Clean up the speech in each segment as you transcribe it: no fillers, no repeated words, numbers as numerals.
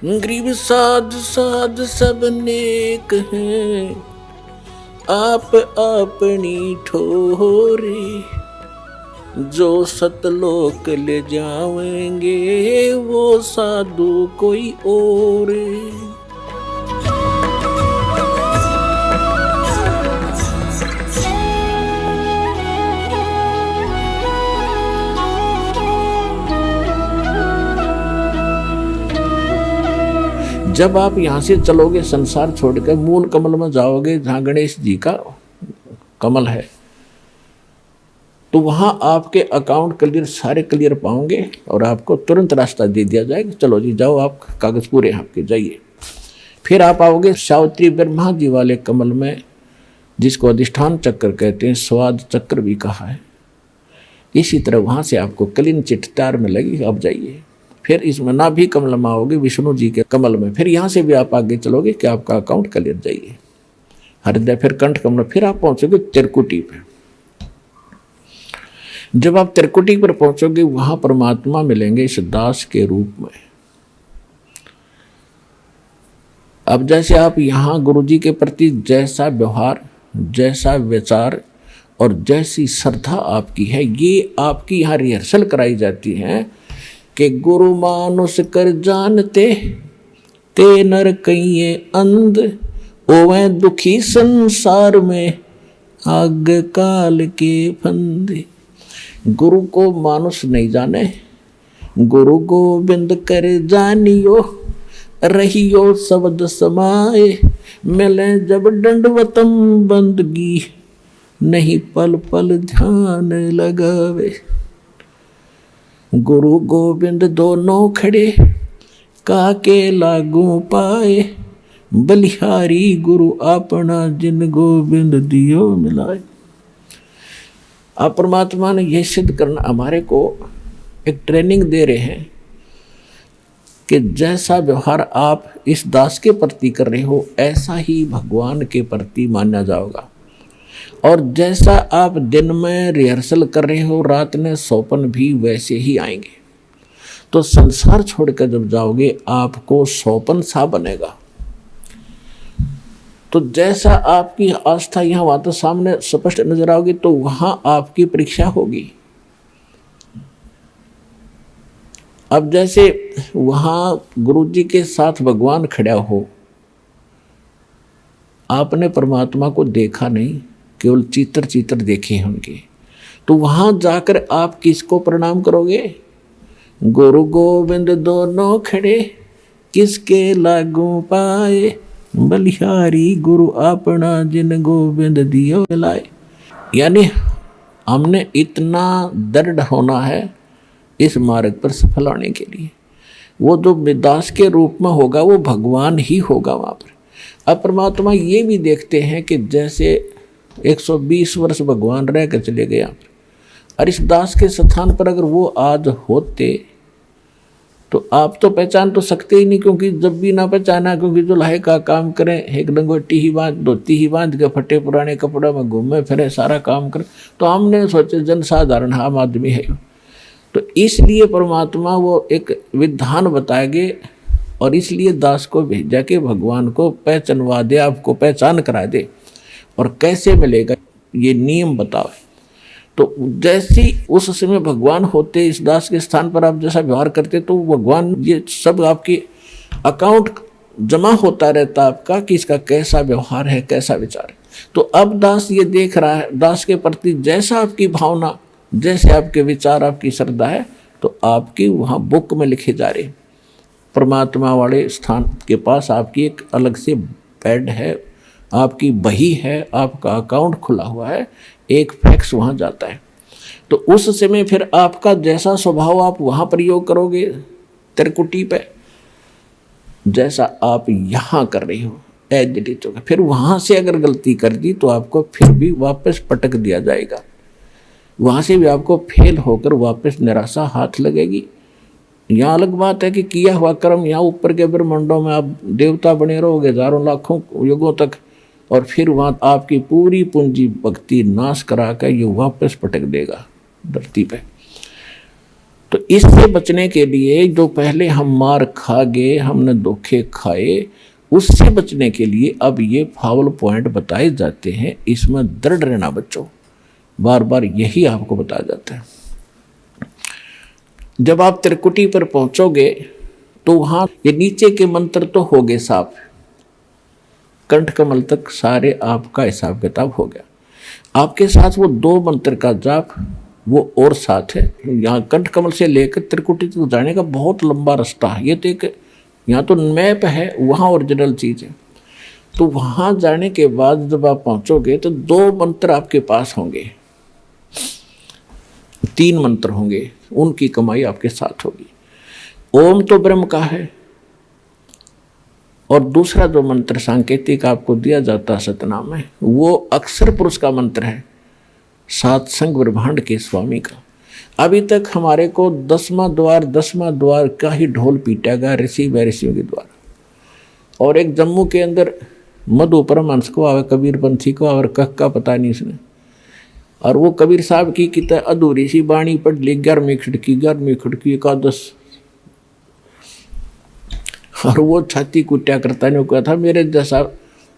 गरीब साध साध सब नेक हैं, आप अपनी ठोरे। जो सतलोक ले जाएंगे वो साधु कोई और। जब आप यहाँ से चलोगे संसार छोड़कर मूल कमल में जाओगे जहाँ गणेश जी का कमल है, तो वहाँ आपके अकाउंट क्लियर सारे क्लियर पाओगे और आपको तुरंत रास्ता दे दिया जाएगा। चलो जी जाओ, आप कागज पूरे आपके जाइए। फिर आप आओगे सावित्री ब्रह्मा जी वाले कमल में, जिसको अधिष्ठान चक्र कहते हैं, स्वाद चक्र भी कहा है। इसी तरह वहाँ से आपको क्लीन चिट तार में लगी, आप जाइए। फिर इसमें नाभि कमल में आओगे विष्णु जी के कमल में। फिर यहाँ से भी आप आगे चलोगे कि आपका अकाउंट क्लियर, जाइए हृदय, फिर कंठ कमल, फिर आप पहुँचोगे त्रिकुटी पे। जब आप त्रिकुटी पर पहुँचोगे वहाँ परमात्मा मिलेंगे इस दास के रूप में। अब जैसे आप यहाँ गुरु जी के प्रति जैसा व्यवहार, जैसा विचार और जैसी श्रद्धा आपकी है, ये आपकी यहाँ रिहर्सल कराई जाती है कि गुरु मानुष कर जानते ते नर कहिए अंध, ओवे दुखी संसार में आग काल के फंदे। गुरु को मानुष नहीं जाने, गुरु गोविंद कर जानियो, रहियो शब्द समाए, मिले जब दंडवतम बंदगी, नहीं पल पल ध्यान लगावे। गुरु गोविंद दोनों खड़े काके लागू पाए, बलिहारी गुरु अपना जिन गोविंद दियो मिलाए। आप परमात्मा ने यह सिद्ध करना हमारे को एक ट्रेनिंग दे रहे हैं कि जैसा व्यवहार आप इस दास के प्रति कर रहे हो ऐसा ही भगवान के प्रति माना जाएगा। और जैसा आप दिन में रिहर्सल कर रहे हो, रात में सौपन भी वैसे ही आएंगे। तो संसार छोड़कर जब जाओगे आपको सौपन सा बनेगा। तो जैसा आपकी आस्था यहाँ वहाँ तो सामने स्पष्ट नजर आओगी, तो वहाँ आपकी परीक्षा होगी। अब जैसे वहाँ गुरु जी के साथ भगवान खड़ा हो, आपने परमात्मा को देखा नहीं, केवल चित्र चित्र देखे हैं उनके, तो वहाँ जाकर आप किसको प्रणाम करोगे? गुरु गोविंद दोनों खड़े किसके लागू पाए, बलिहारी गुरु अपना जिन गोविंद दियो मिलाए। यानी हमने इतना दृढ़ होना है इस मार्ग पर सफल होने के लिए। वो जो दास के रूप में होगा वो भगवान ही होगा वहाँ पर। अब परमात्मा ये भी देखते हैं कि जैसे 120 वर्ष भगवान रह कर चले गए यहाँ पर, और इस दास के स्थान पर अगर वो आज होते तो आप तो पहचान तो सकते ही नहीं, क्योंकि जब भी ना पहचाना, क्योंकि जो लाहे का काम करें, एक लंगोटी ही बांध, धोती ही बांध के फटे पुराने कपड़ों में घूमे फिरे, सारा काम करें, तो हमने सोचे जनसाधारण आम आदमी है। तो इसलिए परमात्मा वो एक विधान बताएंगे और इसलिए दास को भेजा के भगवान को पहचानवा दे, आपको पहचान करा दे। और कैसे मिलेगा ये नियम बताओ। तो जैसे उस समय भगवान होते इस दास के स्थान पर आप जैसा व्यवहार करते, तो भगवान ये सब आपके अकाउंट जमा होता रहता आपका कि इसका कैसा व्यवहार है, कैसा विचार है। तो अब दास ये देख रहा है, दास के प्रति जैसा आपकी भावना, जैसे आपके विचार, आपकी श्रद्धा है, तो आपकी वहाँ बुक में लिखे जा रहे। परमात्मा वाले स्थान के पास आपकी एक अलग से बेड है, आपकी बही है, आपका अकाउंट खुला हुआ है, एक फैक्स वहाँ जाता है। तो उस समय फिर आपका जैसा स्वभाव आप वहाँ प्रयोग करोगे त्रिकुटी पे, जैसा आप यहाँ कर रहे हो एडिट होगा। फिर वहाँ से अगर गलती कर दी तो आपको फिर भी वापस पटक दिया जाएगा, वहाँ से भी आपको फेल होकर वापस निराशा हाथ लगेगी। यहाँ अलग बात है कि किया हुआ कर्म यहाँ ऊपर के ब्रह्मांडों में आप देवता बने रहोगे हजारों लाखों युगों तक, और फिर वहाँ आपकी पूरी पूंजी भक्ति नाश करा कर ये वापस पटक देगा धरती पे। तो इससे बचने के लिए जो पहले हम मार खा गए, हमने धोखे खाए, उससे बचने के लिए अब ये फाउल पॉइंट बताए जाते हैं। इसमें दृढ़ रहना बच्चों, बार बार यही आपको बताया जाता है। जब आप त्रिकुटी पर पहुंचोगे तो वहां ये नीचे के मंत्र तो हो गए साफ, कंठ कमल तक सारे आपका हिसाब किताब हो गया। आपके साथ वो 2 मंत्र का जाप वो और साथ है। यहाँ कंठ कमल से लेकर त्रिकुटी तक जाने का बहुत लंबा रास्ता है। ये तो एक यहाँ तो मैप है, वहाँ ओरिजिनल चीज़ है। तो वहाँ जाने के बाद जब आप पहुँचोगे तो 2 मंत्र आपके पास होंगे, 3 मंत्र होंगे, उनकी कमाई आपके साथ होगी। ओम तो ब्रह्म का है, और दूसरा जो मंत्र सांकेतिक आपको दिया जाता है सतनाम में, वो अक्षर पुरुष का मंत्र है, सातसंग ब्रह्मांड के स्वामी का। अभी तक हमारे को 10वां द्वार का ही ढोल पीटा गया ऋषि व ऋषियों के द्वारा। और एक जम्मू के अंदर मधु परमहंस को आवे, कबीर पंथी को और कख का पता नहीं इसने, और वो कबीर साहब की कितना अधूरी सी बाणी पढ़ ली, 11वीं खिड़की एकादश, और वो छाती कुट्या करता ने कहा था मेरे जैसा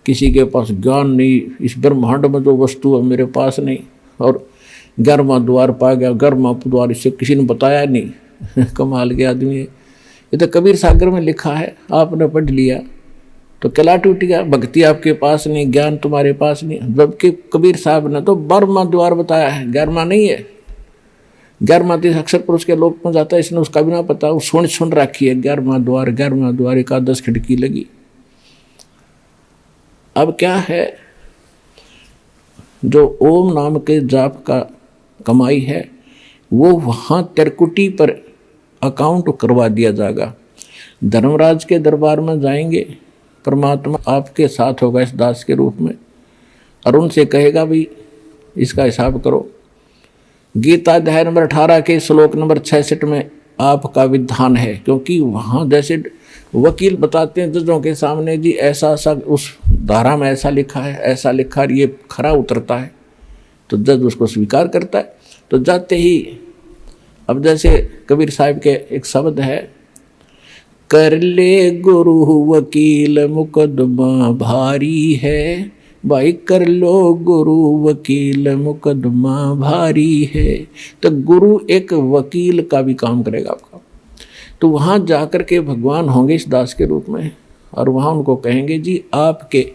किसी के पास ज्ञान नहीं, इस ब्रह्मांड में जो वस्तु है मेरे पास नहीं। और 11वां द्वार पा गया, 11वां द्वार इसे किसी ने बताया नहीं। कमाल के आदमी है। ये तो कबीर सागर में लिखा है, आपने पढ़ लिया तो कला टूट गया। भक्ति आपके पास नहीं, ज्ञान तुम्हारे पास नहीं, जबकि कबीर साहब ने तो 12वां द्वार बताया है, 11वां नहीं है। 11वां तो अक्षर पुरुष के लोक में जाता है, इसने उसका भी ना पता, वो सुन रखी है 11वां द्वार एकादश खिड़की लगी। अब क्या है, जो ओम नाम के जाप का कमाई है वो वहाँ त्रिकुटी पर अकाउंट करवा दिया जाएगा। धर्मराज के दरबार में जाएंगे, परमात्मा आपके साथ होगा इस दास के रूप में, और उनसे कहेगा भाई इसका हिसाब करो। गीता अध्याय नंबर 18 के श्लोक नंबर 66 में आपका विधान है, क्योंकि वहाँ जैसे वकील बताते हैं जजों के सामने, जी ऐसा उस धारा में ऐसा लिखा है, ऐसा लिखा है, ये खरा उतरता है, तो जज उसको स्वीकार करता है। तो जाते ही अब जैसे कबीर साहब के एक शब्द है, कर ले गुरु वकील मुकदमा भारी है, भाई कर लो गुरु वकील मुकदमा भारी है। तो गुरु एक वकील का भी काम करेगा आपका। तो वहाँ जाकर के भगवान होंगे इस दास के रूप में, और वहाँ उनको कहेंगे जी आपके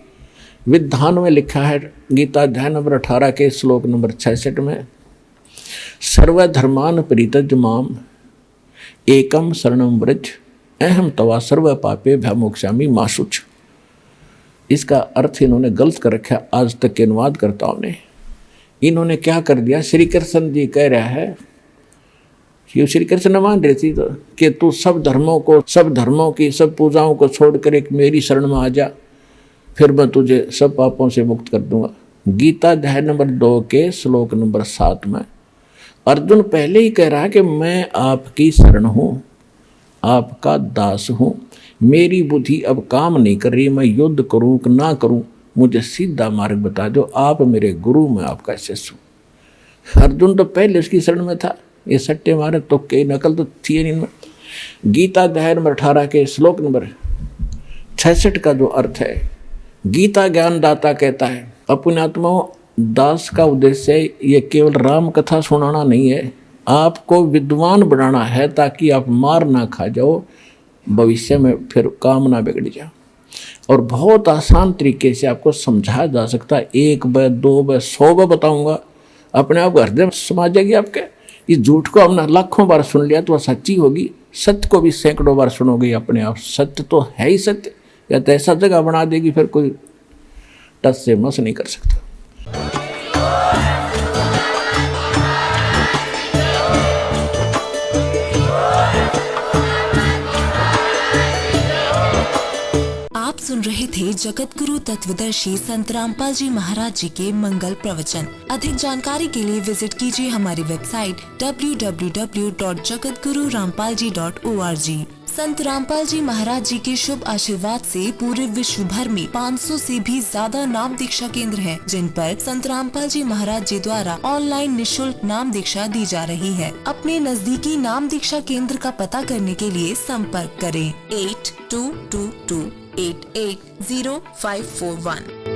विधान में लिखा है, गीता अध्याय नंबर 18 के श्लोक नंबर 66 में, सर्वधर्मान परित्यज्य माम एकम शरणम व्रज अहम तवा सर्व पापे भयमोक्षामि मा शुच। इसका अर्थ इन्होंने गलत कर रखा आज तक के अनुवादकर्ताओं ने। इन्होंने क्या कर दिया, श्री कृष्ण जी कह रहा है, ये श्री कृष्ण मान रही थी तो कि तू सब धर्मों की सब पूजाओं को छोड़कर एक मेरी शरण में आ जा, फिर मैं तुझे सब पापों से मुक्त कर दूंगा। गीता अध्याय नंबर 2 के श्लोक नंबर 7 में अर्जुन पहले ही कह रहा है कि मैं आपकी शरण हूँ, आपका दास हूँ, मेरी बुद्धि अब काम नहीं कर रही, मैं युद्ध करूँ कि ना करूँ, मुझे सीधा मार्ग बता दो, आप मेरे गुरु, मैं आपका शिष्य हूँ। अर्जुन तो पहले उसकी शरण में था, ये सट्टे मारे तो कई नकल तो थी नहीं इनमें। गीता अध्याय नंबर 18 के श्लोक नंबर 66 का जो अर्थ है, गीता ज्ञानदाता कहता है, अपने आत्माओं दास का उद्देश्य ये केवल राम कथा सुनाना नहीं है, आपको विद्वान बनाना है ताकि आप मार ना खा जाओ, भविष्य में फिर काम ना बिगड़ जाए। और बहुत आसान तरीके से आपको समझाया जा सकता है, 1 बार 2 बार 100 बार बताऊंगा, अपने आप हृदय में समा जाएगी आपके। इस झूठ को हमने लाखों बार सुन लिया तो वह सच्ची होगी, सत्य को भी सैकड़ों बार सुनोगे अपने आप, सत्य तो है ही सत्य, या तो ऐसा जगह बना देगी फिर कोई टस से मस नहीं कर सकता। आप सुन रहे थे जगत गुरु तत्वदर्शी संत रामपाल जी महाराज जी के मंगल प्रवचन। अधिक जानकारी के लिए विजिट कीजिए हमारी वेबसाइट www.jagatgururampalji.org। संत रामपाल जी महाराज जी के शुभ आशीर्वाद से पूरे विश्व भर में 500 से भी ज्यादा नाम दीक्षा केंद्र हैं, जिन पर संत रामपाल जी महाराज जी द्वारा ऑनलाइन निशुल्क नाम दीक्षा दी जा रही है। अपने नजदीकी नाम दीक्षा केंद्र का पता करने के लिए संपर्क करें 8222880541।